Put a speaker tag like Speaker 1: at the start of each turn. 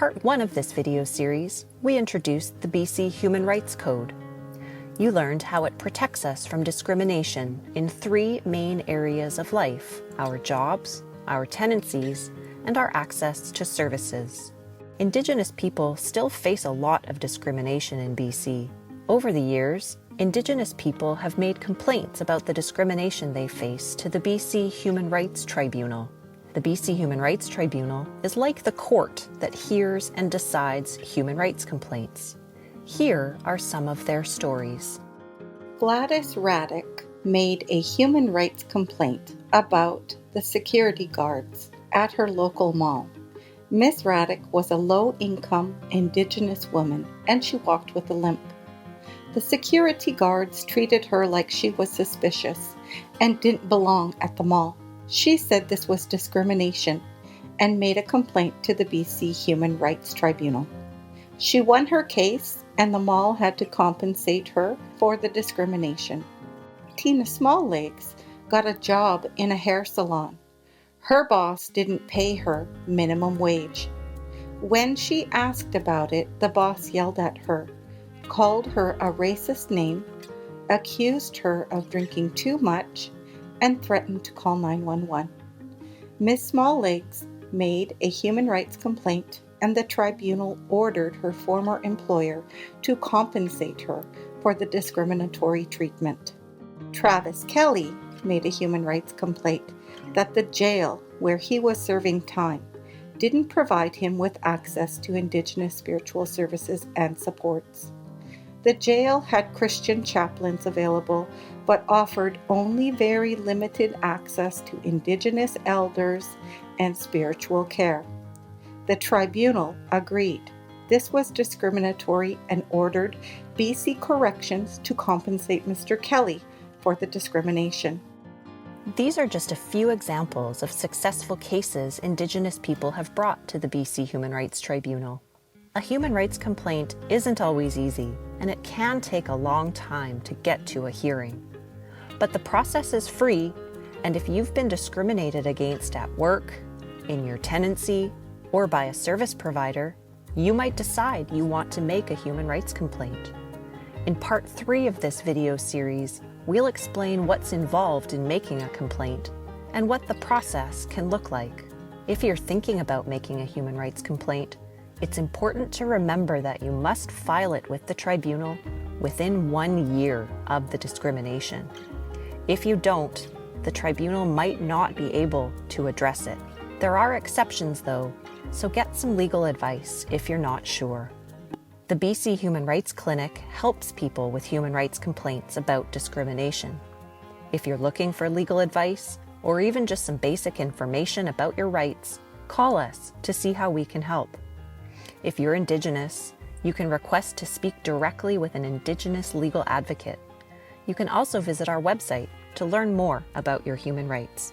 Speaker 1: part 1 of this video series, we introduced the BC Human Rights Code. You learned how it protects us from discrimination in 3 main areas of life: our jobs, our tenancies, and our access to services. Indigenous people still face a lot of discrimination in BC. Over the years, Indigenous people have made complaints about the discrimination they face to the BC Human Rights Tribunal. The BC Human Rights Tribunal is like the court that hears and decides human rights complaints. Here are some of their stories.
Speaker 2: Gladys Raddick made a human rights complaint about the security guards at her local mall. Miss Raddick was a low-income Indigenous woman, and she walked with a limp. The security guards treated her like she was suspicious and didn't belong at the mall. She said this was discrimination and made a complaint to the BC Human Rights Tribunal. She won her case, and the mall had to compensate her for the discrimination. Tina Smalllegs got a job in a hair salon. Her boss didn't pay her minimum wage. When she asked about it, the boss yelled at her, called her a racist name, accused her of drinking too much, and threatened to call 911. Ms. Smalllegs made a human rights complaint, and the tribunal ordered her former employer to compensate her for the discriminatory treatment. Travis Kelly made a human rights complaint that the jail where he was serving time didn't provide him with access to Indigenous spiritual services and supports. The jail had Christian chaplains available, but offered only very limited access to Indigenous elders and spiritual care. The tribunal agreed this was discriminatory and ordered BC Corrections to compensate Mr. Kelly for the discrimination.
Speaker 1: These are just a few examples of successful cases Indigenous people have brought to the BC Human Rights Tribunal. A human rights complaint isn't always easy, and it can take a long time to get to a hearing. But the process is free, and if you've been discriminated against at work, in your tenancy, or by a service provider, you might decide you want to make a human rights complaint. In part 3 of this video series, we'll explain what's involved in making a complaint and what the process can look like. If you're thinking about making a human rights complaint, it's important to remember that you must file it with the tribunal within 1 year of the discrimination. If you don't, the tribunal might not be able to address it. There are exceptions though, so get some legal advice if you're not sure. The BC Human Rights Clinic helps people with human rights complaints about discrimination. If you're looking for legal advice, or even just some basic information about your rights, call us to see how we can help. If you're Indigenous, you can request to speak directly with an Indigenous legal advocate. You can also visit our website to learn more about your human rights.